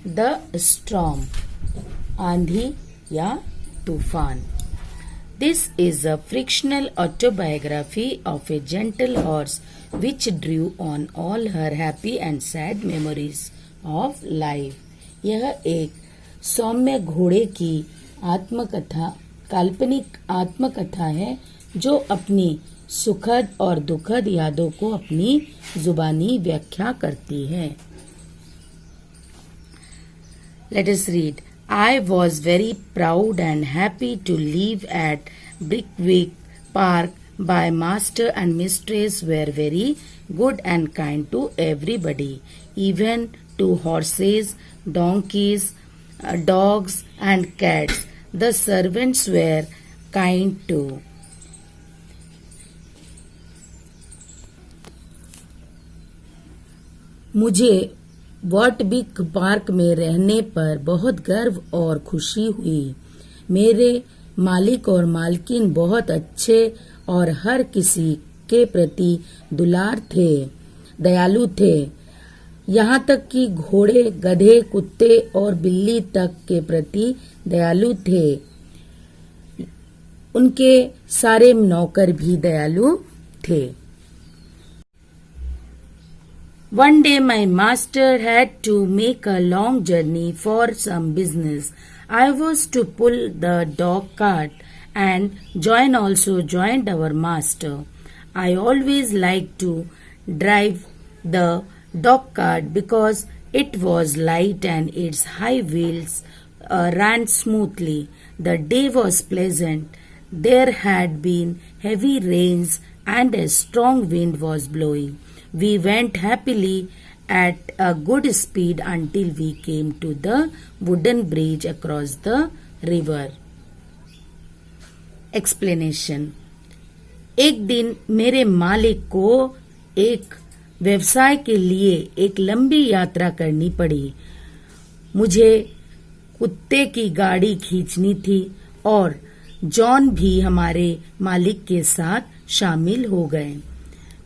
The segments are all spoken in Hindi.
द स्टॉर्म, आंधी या तूफान। This is a fictional autobiography of a gentle horse which drew on all her happy and sad memories of life. यह एक सौम्य घोड़े की आत्मकथा, काल्पनिक आत्मकथा है जो अपनी सुखद और दुखद यादों को अपनी जुबानी व्याख्या करती है। Let us read. I was very proud and happy to live at Brickwick Park. My master and mistress were very good and kind to everybody, even to horses, donkeys, dogs and cats. The servants were kind too. मुझे वॉटबिक पार्क में रहने पर बहुत गर्व और खुशी हुई। मेरे मालिक और मालकिन बहुत अच्छे और हर किसी के प्रति दयालु थे। यहाँ तक कि घोड़े, गधे, कुत्ते और बिल्ली तक के प्रति दयालु थे। उनके सारे नौकर भी दयालु थे। One day my master had to make a long journey for some business. I was to pull the dog cart and John also joined our master. I always liked to drive the dog cart because it was light and its high wheels ran smoothly. The day was pleasant. There had been heavy rains and a strong wind was blowing. We went happily at a good speed until we came to the wooden bridge across the river. Explanation. एक दिन मेरे मालिक को एक व्यवसाय के लिए एक लंबी यात्रा करनी पड़ी। मुझे कुत्ते की गाड़ी खींचनी थी और जॉन भी हमारे मालिक के साथ शामिल हो गए।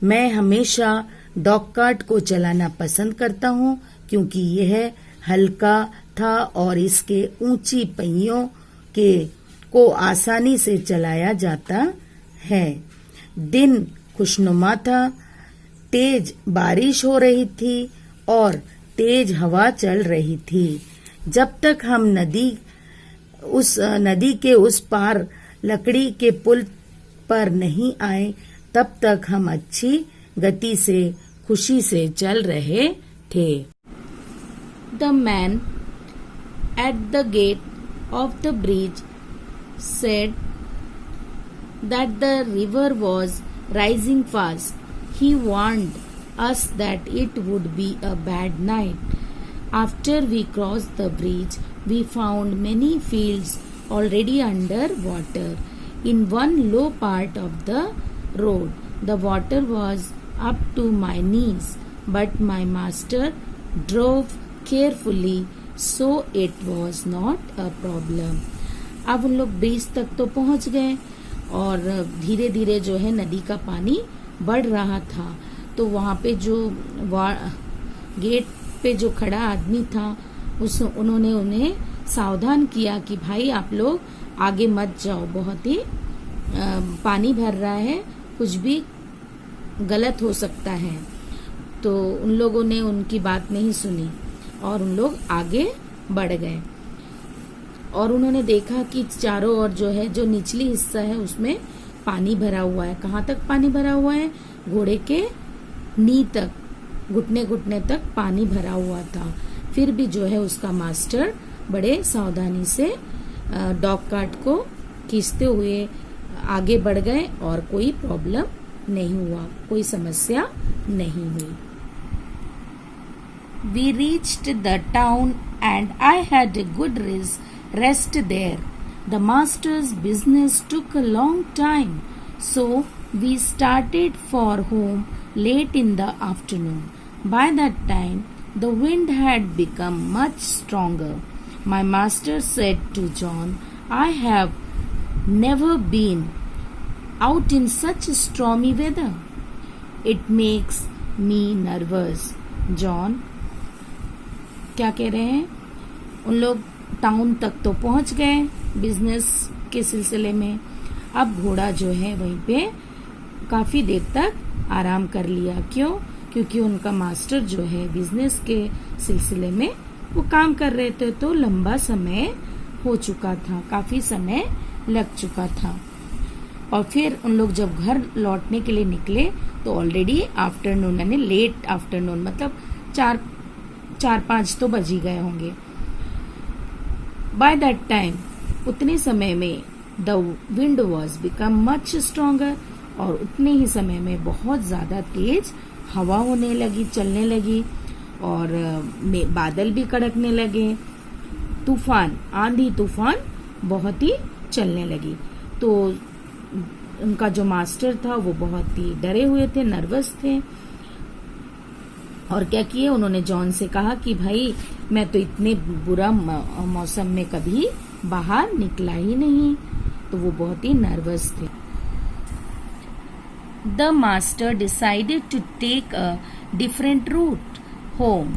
मैं हमेशा डॉग कार्ट को चलाना पसंद करता हूँ क्योंकि यह हल्का था और इसके ऊंची पहियों को आसानी से चलाया जाता है। दिन खुशनुमा था, तेज बारिश हो रही थी और तेज हवा चल रही थी। जब तक हम नदी के उस पार लकड़ी के पुल पर नहीं आए तब तक हम अच्छी गति से खुशी से चल रहे थे। The man at the gate of the bridge said that the river was rising fast. He warned us that it would be a bad night. After we crossed the bridge, we found many fields already under water. In one low part of the road, the water was up to my knees, but my master drove carefully, so it was not a problem. अब उन लोग ब्रिज तक तो पहुंच गए और धीरे धीरे जो है नदी का पानी बढ़ रहा था। तो वहां पे जो गेट पे जो खड़ा आदमी था उन्होंने उन्हें सावधान किया कि भाई आप लोग आगे मत जाओ, बहुत ही पानी भर रहा है, कुछ भी गलत हो सकता है। तो उन लोगों ने उनकी बात नहीं सुनी और उन लोग आगे बढ़ गए और उन्होंने देखा कि चारों ओर जो है, जो निचली हिस्सा है उसमें पानी भरा हुआ है। कहाँ तक पानी भरा हुआ है? घोड़े के नी तक, घुटने घुटने तक पानी भरा हुआ था। फिर भी जो है उसका मास्टर बड़े सावधानी से डॉग कार्ट को खींचते हुए आगे बढ़ गए और कोई प्रॉब्लम नहीं हुआ, कोई समस्या नहीं हुई। We reached the town and I had a good rest there. The master's business took a long time, so we started for home late in the afternoon. By that time, the wind had become much stronger. My master said to John, I have never been out in such stormy weather. It makes me nervous. John क्या कह रहे हैं? उन लोग टाउन तक तो पहुंच गए बिजनेस के सिलसिले में। अब घोड़ा जो है वहीं पे काफी देर तक आराम कर लिया। क्यों? क्योंकि उनका मास्टर जो है बिजनेस के सिलसिले में वो काम कर रहे थे, तो लंबा समय हो चुका था, काफी समय लग चुका था। और फिर उन लोग जब घर लौटने के लिए निकले तो ऑलरेडी आफ्टरनून यानी लेट आफ्टरनून मतलब 4-5 तो बज ही गए होंगे। बाय दैट टाइम उतने समय में the wind was become much stronger, और उतने ही समय में बहुत ज्यादा तेज हवा होने लगी, चलने लगी, और बादल भी कड़कने लगे। तूफान, आंधी तूफान बहुत ही चलने लगी। तो उनका जो मास्टर था वो बहुत ही डरे हुए थे, नर्वस थे, और क्या किए, उन्होंने जॉन से कहा कि भाई मैं तो इतने बुरा मौसम में कभी बाहर निकला ही नहीं। तो वो बहुत ही नर्वस थे। The master decided to take a different route home.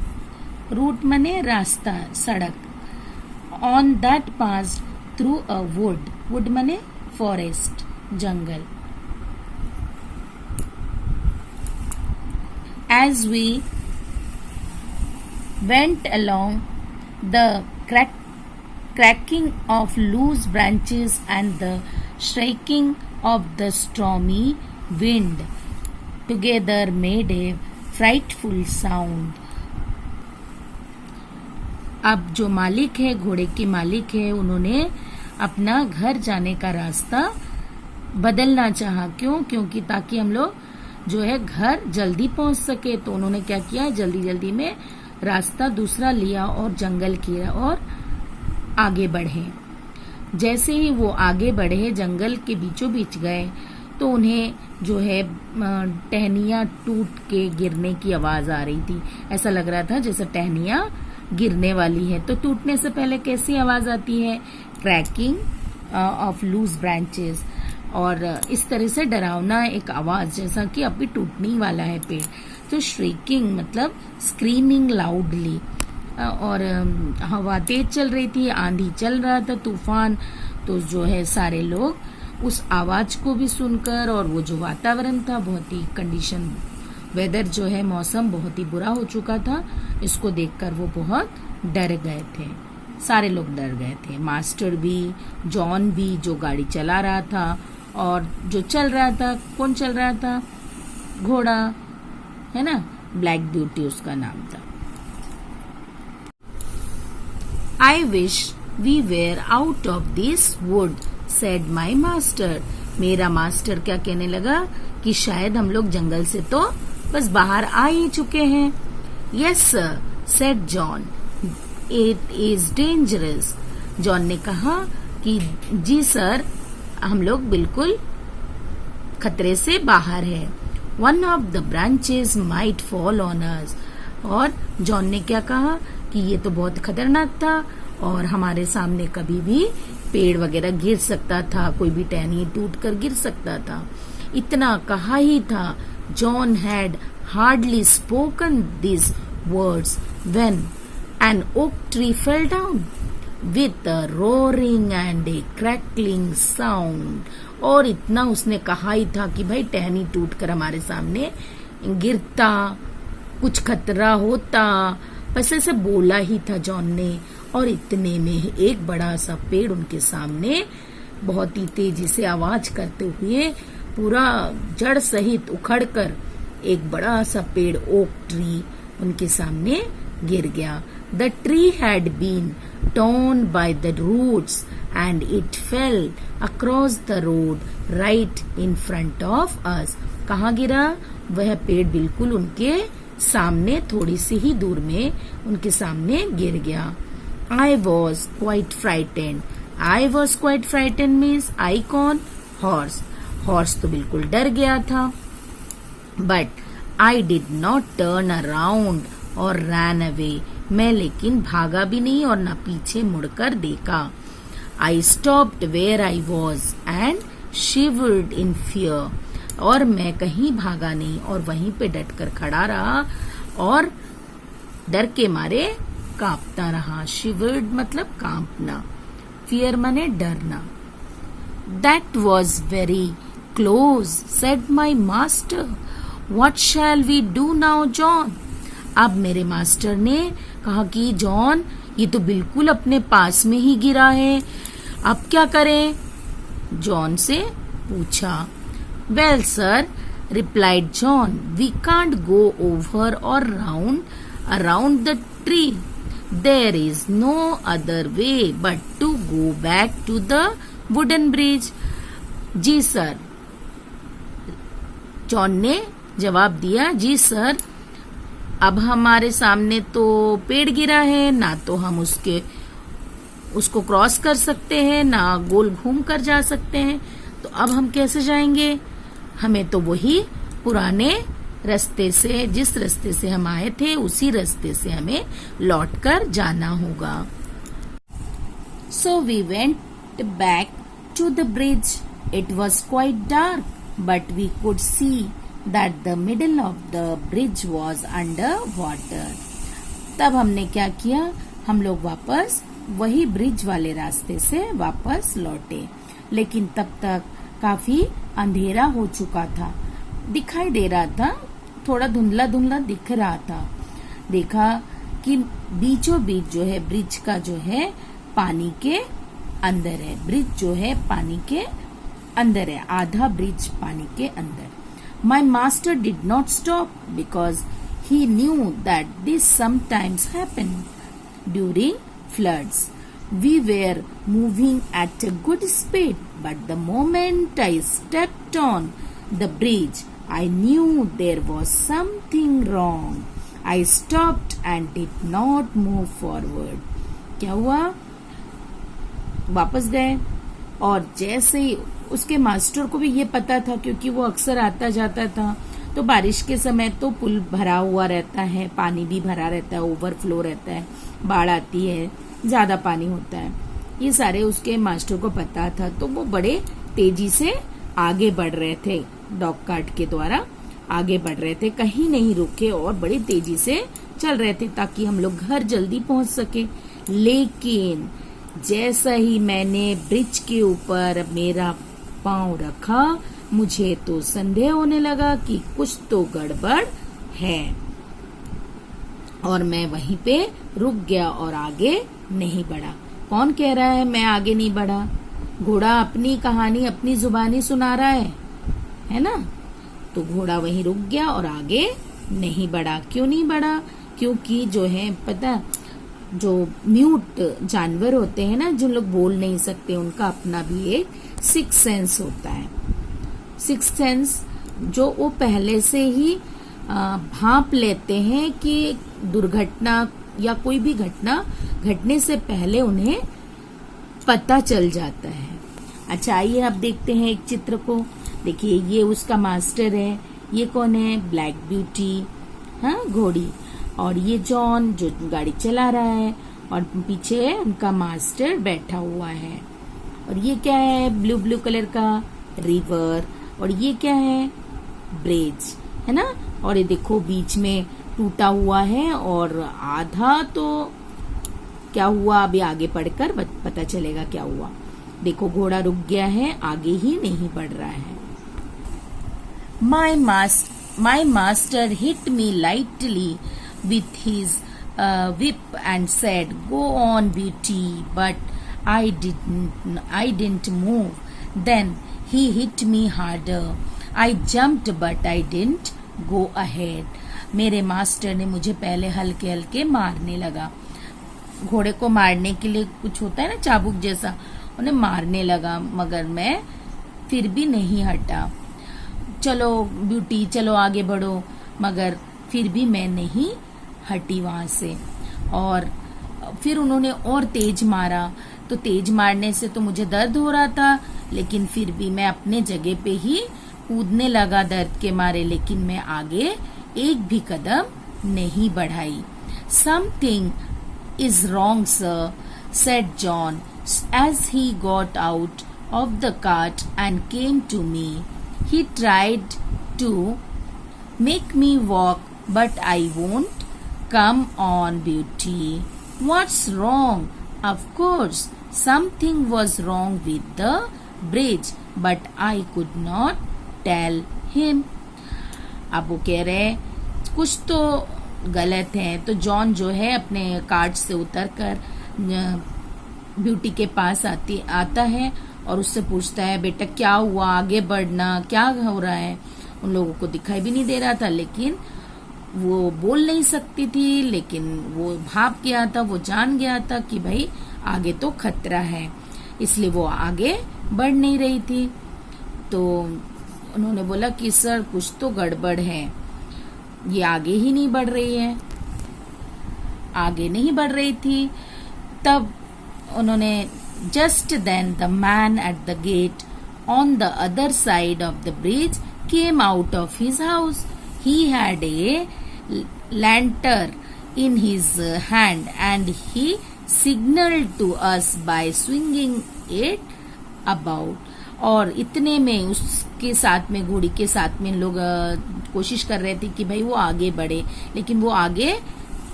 Route मने रास्ता, सड़क। On that pass through a wood. Wood मने फॉरेस्ट, जंगल। As we went along, the cracking of loose branches and the shaking of the stormy wind together made a frightful sound. अब जो मालिक है, घोड़े के मालिक है, उन्होंने अपना घर जाने का रास्ता बदलना चाहा। क्यों? क्योंकि ताकि हम लोग जो है घर जल्दी पहुंच सके। तो उन्होंने क्या किया, जल्दी जल्दी में रास्ता दूसरा लिया और जंगल की और आगे बढ़े। जैसे ही वो आगे बढ़े, जंगल के बीचों बीच गए, तो उन्हें जो है टहनियां टूट के गिरने की आवाज आ रही थी। ऐसा लग रहा था जैसे टहनियां गिरने वाली है। तो टूटने से पहले कैसी आवाज आती है? Cracking of loose branches. और इस तरह से डरावना एक आवाज, जैसा कि अभी टूटने ही वाला है पेड़। तो श्रीकिंग मतलब स्क्रीमिंग लाउडली। और हवा तेज चल रही थी, आंधी चल रहा था, तूफान। तो जो है सारे लोग उस आवाज को भी सुनकर, और वो जो वातावरण था, बहुत ही कंडीशन, वेदर जो है मौसम बहुत ही बुरा हो चुका था, इसको देखकर वो बहुत डर गए थे। सारे लोग डर गए थे, मास्टर भी, जॉन भी जो गाड़ी चला रहा था, और जो चल रहा था, कौन चल रहा था? घोड़ा, है ना, ब्लैक ब्यूटी उसका नाम था। I wish we were out of this wood, said my master. मेरा मास्टर क्या कहने लगा कि शायद हम लोग जंगल से तो बस बाहर आ ही चुके हैं। Yes sir, said John. It is dangerous. John ने कहा कि जी सर, हम लोग बिल्कुल खतरे से बाहर है। One of the branches might fall on us. और जॉन ने क्या कहा कि ये तो बहुत खतरनाक था, और हमारे सामने कभी भी पेड़ वगैरह गिर सकता था, कोई भी टहनी टूट कर गिर सकता था। इतना कहा ही था। John had hardly spoken this words when an oak tree fell down with a roaring and a crackling sound. और इतना उसने कहा ही था कि भाई टहनी टूट कर हमारे सामने गिरता, कुछ खतरा होता, बस ऐसे बोला ही था जॉन ने। और इतने में एक बड़ा सा पेड़ उनके सामने बहुत ही तेजी से आवाज करते हुए पूरा जड़ सहित उखड़कर एक बड़ा सा पेड़, ओक ट्री, उनके सामने गिर गया। The tree had been torn by the roots and it fell across the road right in front of us. कहाँ गिरा? वह पेड़ बिल्कुल उनके सामने, थोड़ी सी ही दूर में उनके सामने गिर गया। I was quite frightened. I was quite frightened means I कौन? Horse. Horse तो बिल्कुल डर गया था। But I did not turn around or ran away. मैं लेकिन भागा भी नहीं और न पीछे मुड़कर देखा। I stopped where I was and shivered in fear. और मैं कहीं भागा नहीं और वहीं पे डट कर खड़ा रहा और डर के मारे कांपता रहा। शिवर्ड मतलब कांपना, फियर माने डरना। That was very close, said my master. What shall we do now, John? अब मेरे मास्टर ने कहा कि जॉन, ये तो बिल्कुल अपने पास में ही गिरा है, अब क्या करें? जॉन से पूछा। Well, sir, replied John, we can't go over or around the tree. There is no other way but to go back to the wooden bridge. जी सर, जॉन ने जवाब दिया। जी सर, अब हमारे सामने तो पेड़ गिरा है, ना तो हम उसको क्रॉस कर सकते हैं, ना गोल घूम कर जा सकते हैं, तो अब हम कैसे जाएंगे? हमें तो वही पुराने रास्ते से, जिस रास्ते से हम आए थे उसी रास्ते से हमें लौटकर जाना होगा। So we went back to the bridge. It was quite dark, but we could see that the middle of the bridge was under water. तब हमने क्या किया? हम लोग वापस वही ब्रिज वाले रास्ते से वापस लौटे, लेकिन तब तक काफी अंधेरा हो चुका था। दिखाई दे रहा था, थोड़ा धुंधला धुंधला दिख रहा था। देखा कि बीचों बीच जो है ब्रिज का जो है पानी के अंदर है। ब्रिज जो है पानी के अंदर है, आधा ब्रिज पानी के अंदर। My master did not stop because he knew that this sometimes happened during floods. We were moving at a good speed, but the moment I stepped on the bridge, I knew there was something wrong. I stopped and did not move forward. क्या हुआ? वापस गए, और जैसे ही उसके मास्टर को भी ये पता था, क्योंकि वो अक्सर आता जाता था, तो बारिश के समय तो पुल भरा हुआ रहता है, पानी भी भरा रहता है, ओवरफ्लो रहता है, बाढ़ आती है, ज्यादा पानी होता है, ये सारे उसके मास्टर को पता था। तो वो बड़े तेजी से आगे बढ़ रहे थे, डॉग कार्ट के द्वारा आगे बढ़ रहे थे, कहीं नहीं रुके और बड़ी तेजी से चल रहे थे ताकि हम लोग घर जल्दी पहुंच सके। लेकिन जैसा ही मैंने ब्रिज के ऊपर मेरा पांव रखा, मुझे तो संदेह होने लगा कि कुछ तो गड़बड़ है, और मैं वहीं पे रुक गया और आगे नहीं बढ़ा। कौन कह रहा है मैं आगे नहीं बढ़ा? घोड़ा अपनी कहानी अपनी जुबानी सुना रहा है ना? तो घोड़ा वहीं रुक गया और आगे नहीं बढ़ा। क्यों नहीं बढ़ा? क्योंकि जो है पता, जो म्यूट जानवर होते हैं ना, जो लोग बोल नहीं सकते, उनका अपना भी एक सिक्स सेंस होता है। सिक्स सेंस जो वो पहले से ही भांप लेते हैं कि दुर्घटना या कोई भी घटना घटने से पहले उन्हें पता चल जाता है। अच्छा, आइए अब देखते हैं एक चित्र को। देखिए, ये उसका मास्टर है। ये कौन है? ब्लैक ब्यूटी, हाँ, घोड़ी। और ये जॉन जो गाड़ी चला रहा है, और पीछे उनका मास्टर बैठा हुआ है। और ये क्या है? ब्लू ब्लू कलर का रिवर। और ये क्या है? ब्रिज, है ना? और ये देखो बीच में टूटा हुआ है, और आधा तो क्या हुआ अभी आगे पढ़कर पता चलेगा क्या हुआ। देखो घोड़ा रुक गया है, आगे ही नहीं बढ़ रहा है। My master hit me lightly with his whip and said, "Go on, beauty," but I didn't move. Then he hit me harder. I jumped, but I didn't go ahead. मेरे मास्टर ने मुझे पहले हल्के हल्के मारने लगा। घोड़े को मारने के लिए कुछ होता है ना, चाबुक जैसा, उन्हें मारने लगा, मगर मैं फिर भी नहीं हटा। चलो ब्यूटी, चलो आगे बढ़ो, मगर फिर भी मैं नहीं हटी वहां से। और फिर उन्होंने और तेज मारा, तो तेज मारने से तो मुझे दर्द हो रहा था, लेकिन फिर भी मैं अपने जगह पे ही कूदने लगा दर्द के मारे, लेकिन मैं आगे एक भी कदम नहीं बढ़ाई। Something is wrong, sir, said John as he got out of the cart and came to me. He tried to make me walk, but I won't. Come on, beauty, What's wrong? Of course, something was wrong with the bridge, but I could not tell him. अब वो कह रहे कुछ तो गलत है। तो जॉन जो है अपने कार्ट से उतरकर ब्यूटी के पास आता है और उससे पूछता है, बेटा क्या हुआ, आगे बढ़ना, क्या हो रहा है। उन लोगों को दिखाई भी नहीं दे रहा था, लेकिन वो बोल नहीं सकती थी, लेकिन वो भाप गया था, वो जान गया था कि भाई आगे तो खतरा है, इसलिए वो आगे बढ़ नहीं रही थी। तो उन्होंने बोला कि सर कुछ तो गड़बड़ है, ये आगे ही नहीं बढ़ रही है। आगे नहीं बढ़ रही थी। तब उन्होंने just then the man at the gate on the other side of the bridge came out of his house. He had a lantern in his hand and he signaled to us by swinging it about. और इतने में उसके साथ में, घोड़ी के साथ में लोग कोशिश कर रहे थे कि भाई वो आगे बढ़े, लेकिन वो आगे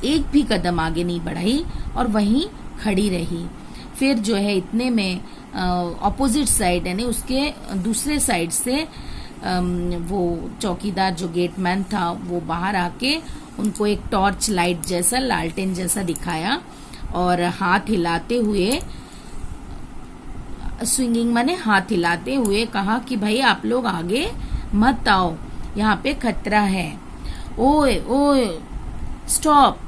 एक भी कदम आगे नहीं बढ़ाई और वहीं खड़ी रही. फिर जो है इतने में ऑपोजिट साइड यानी उसके दूसरे साइड से वो चौकीदार जो गेटमैन था वो बाहर आके उनको एक टॉर्च लाइट जैसा, लालटेन जैसा दिखाया और हाथ हिलाते हुए, स्विंगिंग माने हाथ हिलाते हुए कहा कि भाई आप लोग आगे मत आओ, यहाँ पे खतरा है. ओए ओए स्टॉप,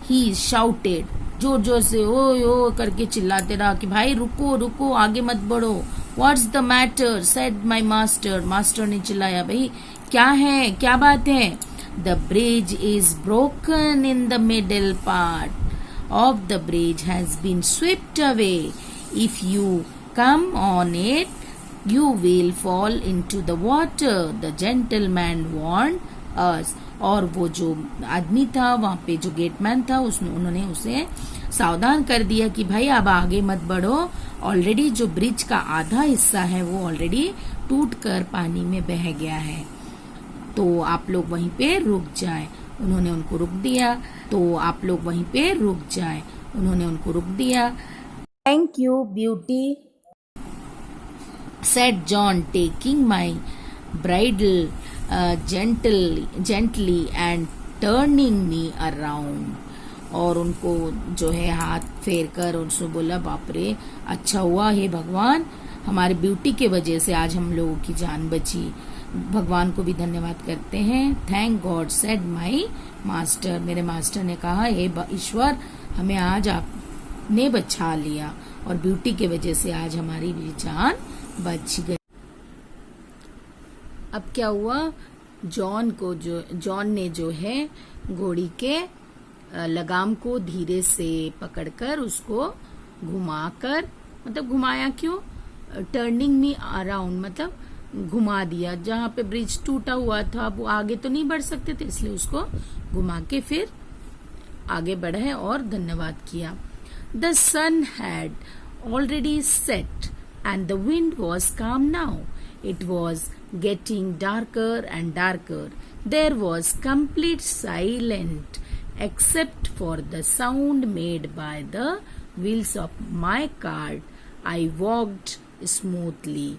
ही शाउटेड. जोर जोर से ओए ओ करके चिल्लाते रहा कि भाई रुको रुको, आगे मत बढ़ो. What's the matter said my master. Master ने चिल्लाया, भाई क्या है, क्या बात है. The bridge is broken in the middle part of the bridge has been swept away. If you come on it you will fall into the water. The gentleman warned us. और वो जो आदमी था वहां पे, जो गेटमैन था, उन्होंने उसे सावधान कर दिया कि भाई अब आगे मत बढ़ो, ऑलरेडी जो ब्रिज का आधा हिस्सा है वो ऑलरेडी टूटकर पानी में बह गया है, तो आप लोग वहीं पे रुक जाएं. उन्होंने उनको रुक दिया. तो आप लोग वहीं पे रुक जाएं. उन्होंने उनको रुक दिया. Thank you beauty, said John, taking my bridle gently and turning me around. और उनको जो है हाथ फेर कर उनसे बोला, बाप रे अच्छा हुआ, हे भगवान हमारे ब्यूटी के वजह से आज हम लोगों की जान बची. भगवान को भी धन्यवाद करते हैं. Thank God said my master. मेरे मास्टर ने कहा, हे ईश्वर हमें आज आपने बचा लिया और ब्यूटी के वजह से आज हमारी भी जान बच गई. अब क्या हुआ, जॉन ने जो है घोड़ी के लगाम को धीरे से पकड़कर उसको घुमाकर, मतलब घुमाया क्यों, टर्निंग मी अराउंड मतलब घुमा दिया. जहाँ पे ब्रिज टूटा हुआ था वो आगे तो नहीं बढ़ सकते थे, इसलिए उसको घुमा के फिर आगे बढ़े और धन्यवाद किया. The sun had already set and the wind was calm now. It was getting darker and darker. There was complete silence except for the sound made by the wheels of my cart. I walked smoothly.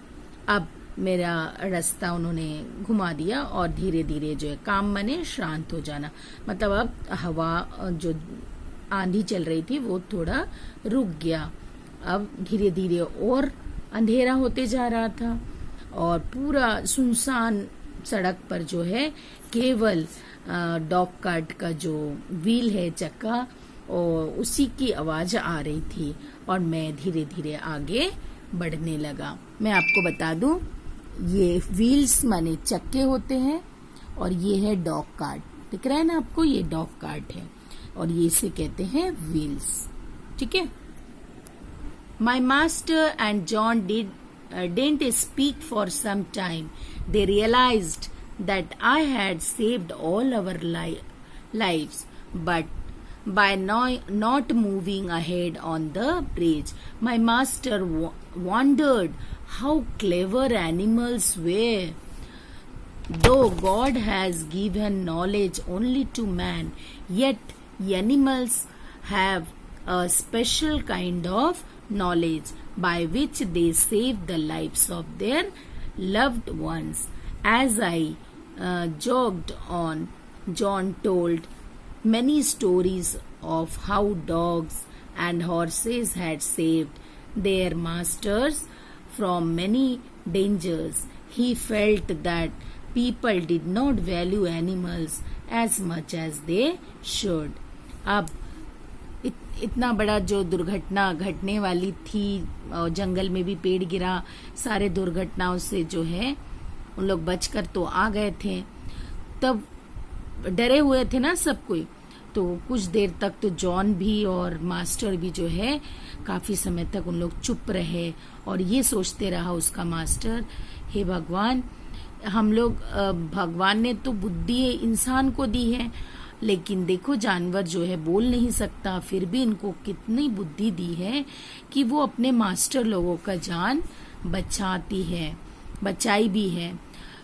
अब मेरा रास्ता उन्होंने घुमा दिया और धीरे धीरे जो है, काम माने शांत हो जाना, मतलब अब हवा जो आंधी चल रही थी वो थोड़ा रुक गया. अब धीरे धीरे और अंधेरा होते जा रहा था और पूरा सुनसान सड़क पर जो है केवल डॉग कार्ट का जो व्हील है, चक्का, और उसी की आवाज आ रही थी और मैं धीरे धीरे आगे बढ़ने लगा. मैं आपको बता दूं, ये व्हील्स माने चक्के होते हैं और ये है डॉग कार्ट. दिख रहा है ना आपको, ये डॉग कार्ट है और ये इसे कहते हैं व्हील्स. ठीक है. My master and John didn't speak for some time. They realized that I had saved all our lives, but by not moving ahead on the bridge, my master wondered how clever animals were. Though God has given knowledge only to man, yet animals have a special kind of knowledge by which they save the lives of their loved ones. As I jogged on, John told many stories of how dogs and horses had saved their masters from many dangers. He felt that people did not value animals as much as they should. अब इतना बड़ा जो दुर्घटना घटने वाली थी, जंगल में भी पेड़ गिरा, सारे दुर्घटनाओं से जो है उन लोग बचकर तो आ गए थे। तब डरे हुए थे ना सब कोई, तो कुछ देर तक तो जॉन भी और मास्टर भी जो है काफी समय तक उन लोग चुप रहे और ये सोचते रहा उसका मास्टर, हे भगवान, हम लोग भगवान ने तो बुद्धि इंसान को दी है, लेकिन देखो जानवर जो है बोल नहीं सकता, फिर भी इनको कितनी बुद्धि दी है कि वो अपने मास्टर लोगों का जान बचाई भी है।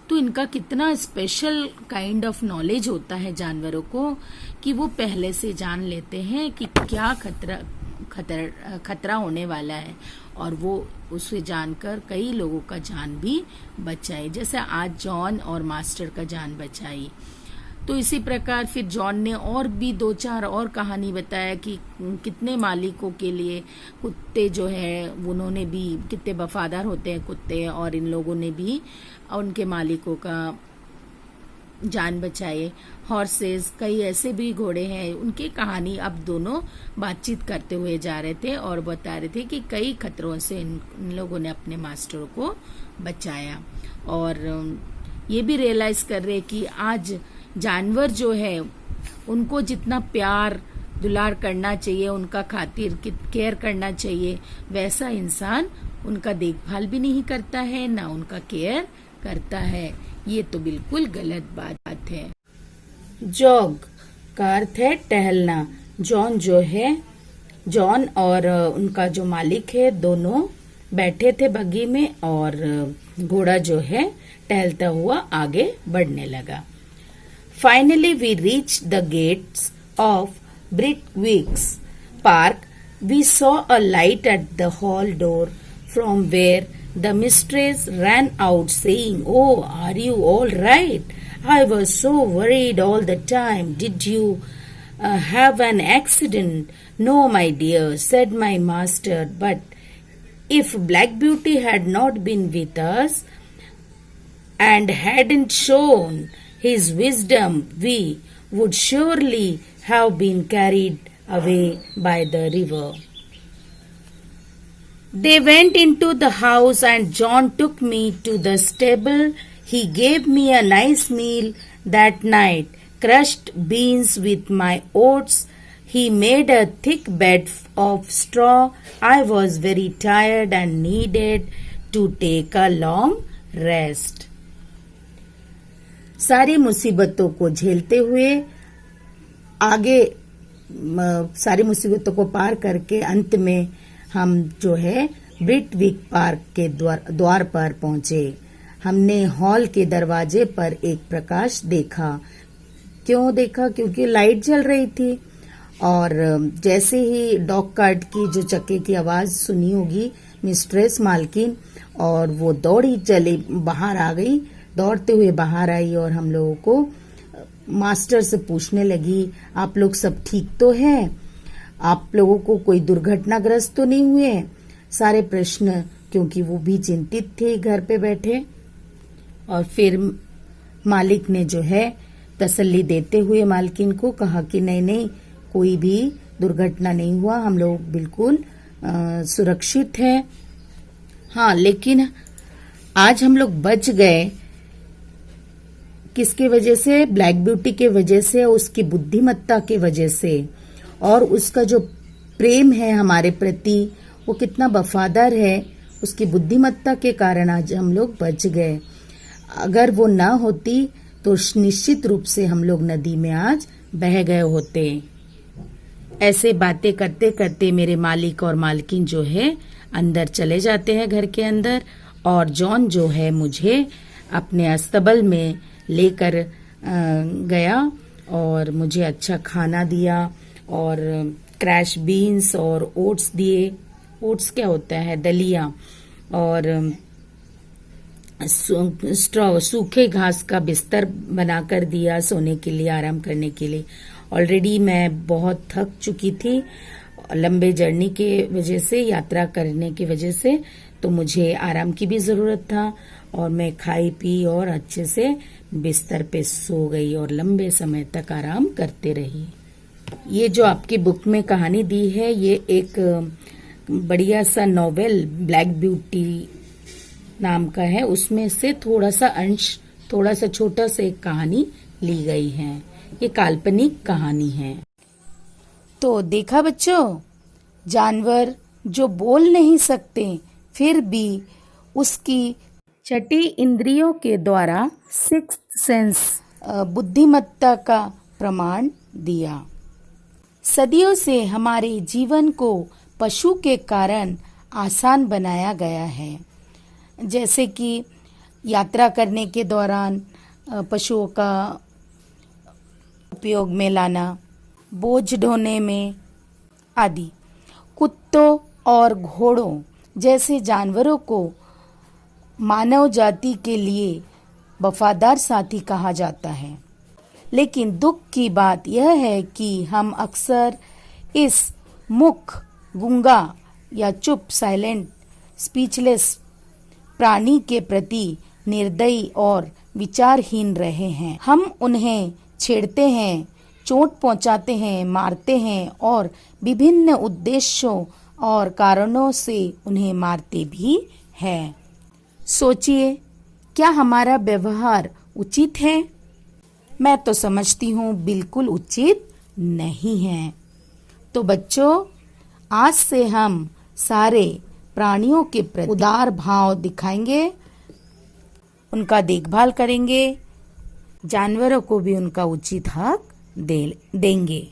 तो इनका कितना स्पेशल काइंड ऑफ नॉलेज होता है जानवरों को कि वो पहले से जान लेते हैं कि क्या खतरा होने वाला है, और वो उसे जानकर कई लोगों का जान भी बचाए, जैसे आज जॉन और मास्टर का जान बचाई। तो इसी प्रकार फिर जॉन ने और भी 2-4 और कहानी बताया कि कितने मालिकों के लिए कुत्ते जो है उन्होंने भी, कितने वफादार होते हैं कुत्ते, और इन लोगों ने भी उनके मालिकों का जान बचाए। हॉर्सेस, कई ऐसे भी घोड़े हैं, उनकी कहानी अब दोनों बातचीत करते हुए जा रहे थे और बता रहे थे कि कई खतरों से इन लोगों ने अपने मास्टरों को बचाया। और ये भी रियलाइज कर रहे कि आज जानवर जो है उनको जितना प्यार दुलार करना चाहिए, उनका खातिर केयर करना चाहिए, वैसा इंसान उनका देखभाल भी नहीं करता है, ना उनका केयर करता है। ये तो बिल्कुल गलत बात है। जॉग का अर्थ है टहलना। जॉन और उनका जो मालिक है दोनों बैठे थे बग्गी में और घोड़ा जो है टहलता हुआ आगे बढ़ने लगा। Finally, we reached the gates of Brickwick's Park. We saw a light at the hall door, from where the mistress ran out saying, "Oh, are you all right? I was so worried all the time. Did you have an accident?" "No, my dear," said my master, "but if Black Beauty had not been with us and hadn't shown his wisdom, we would surely have been carried away by the river." They went into the house and John took me to the stable. He gave me a nice meal that night, crushed beans with my oats. He made a thick bed of straw. I was very tired and needed to take a long rest. सारी मुसीबतों को झेलते हुए आगे सारी मुसीबतों को पार करके अंत में हम जो है ब्रिटविक पार्क के द्वार पर पहुंचे। हमने हॉल के दरवाजे पर एक प्रकाश देखा। क्यों देखा? क्योंकि लाइट जल रही थी, और जैसे ही डॉग कार्ट की जो चक्के की आवाज सुनी होगी मिस्ट्रेस मालकिन, और वो दौड़ी चली बाहर आ गई, दौड़ते हुए बाहर आई और हम लोगों को मास्टर से पूछने लगी, आप लोग सब ठीक तो हैं? आप लोगों को कोई दुर्घटनाग्रस्त तो नहीं हुए? सारे प्रश्न, क्योंकि वो भी चिंतित थे घर पे बैठे। और फिर मालिक ने जो है तसल्ली देते हुए मालकिन को कहा कि नहीं, कोई भी दुर्घटना नहीं हुआ, हम लोग बिल्कुल सुरक्षित हैं। हाँ, लेकिन आज हम लोग बच गए। किसके वजह से? ब्लैक ब्यूटी के वजह से, उसकी बुद्धिमत्ता के वजह से, और उसका जो प्रेम है हमारे प्रति, वो कितना वफादार है, उसकी बुद्धिमत्ता के कारण आज हम लोग बच गए। अगर वो ना होती तो निश्चित रूप से हम लोग नदी में आज बह गए होते। ऐसे बातें करते करते मेरे मालिक और मालकिन जो है अंदर चले जाते हैं घर के अंदर, और जॉन जो है मुझे अपने अस्तबल में लेकर गया और मुझे अच्छा खाना दिया और क्रैश बीन्स और ओट्स दिए। ओट्स क्या होता है? दलिया। और सूखे घास का बिस्तर बनाकर दिया सोने के लिए, आराम करने के लिए। ऑलरेडी मैं बहुत थक चुकी थी लंबे जर्नी के वजह से, यात्रा करने की वजह से, तो मुझे आराम की भी जरूरत था। और मैं खाई पी और अच्छे से बिस्तर पे सो गई और लंबे समय तक आराम करते रही। ये जो आपकी बुक में कहानी दी है, ये एक बढ़िया सा नॉवेल ब्लैक ब्यूटी नाम का है। उसमें से थोड़ा सा अंश, थोड़ा सा छोटा सा एक कहानी ली गई है। ये काल्पनिक कहानी है। तो देखा बच्चों, जानवर जो बोल नहीं सकते फिर भी उसकी छठी इंद्रियों के द्वारा सिक्स्थ सेंस बुद्धिमत्ता का प्रमाण दिया। सदियों से हमारे जीवन को पशु के कारण आसान बनाया गया है। जैसे कि यात्रा करने के दौरान पशुओं का उपयोग में लाना, बोझ ढोने में आदि। कुत्तों और घोड़ों जैसे जानवरों को मानव जाति के लिए वफादार साथी कहा जाता है। लेकिन दुख की बात यह है कि हम अक्सर इस मूक, गूंगा या चुप, साइलेंट, स्पीचलेस प्राणी के प्रति निर्दयी और विचारहीन रहे हैं। हम उन्हें छेड़ते हैं, चोट पहुंचाते हैं, मारते हैं और विभिन्न उद्देश्यों और कारणों से उन्हें मारते भी हैं। सोचिए, क्या हमारा व्यवहार उचित है? मैं तो समझती हूँ बिल्कुल उचित नहीं है। तो बच्चों, आज से हम सारे प्राणियों के प्रति उदार भाव दिखाएंगे, उनका देखभाल करेंगे, जानवरों को भी उनका उचित हक देंगे।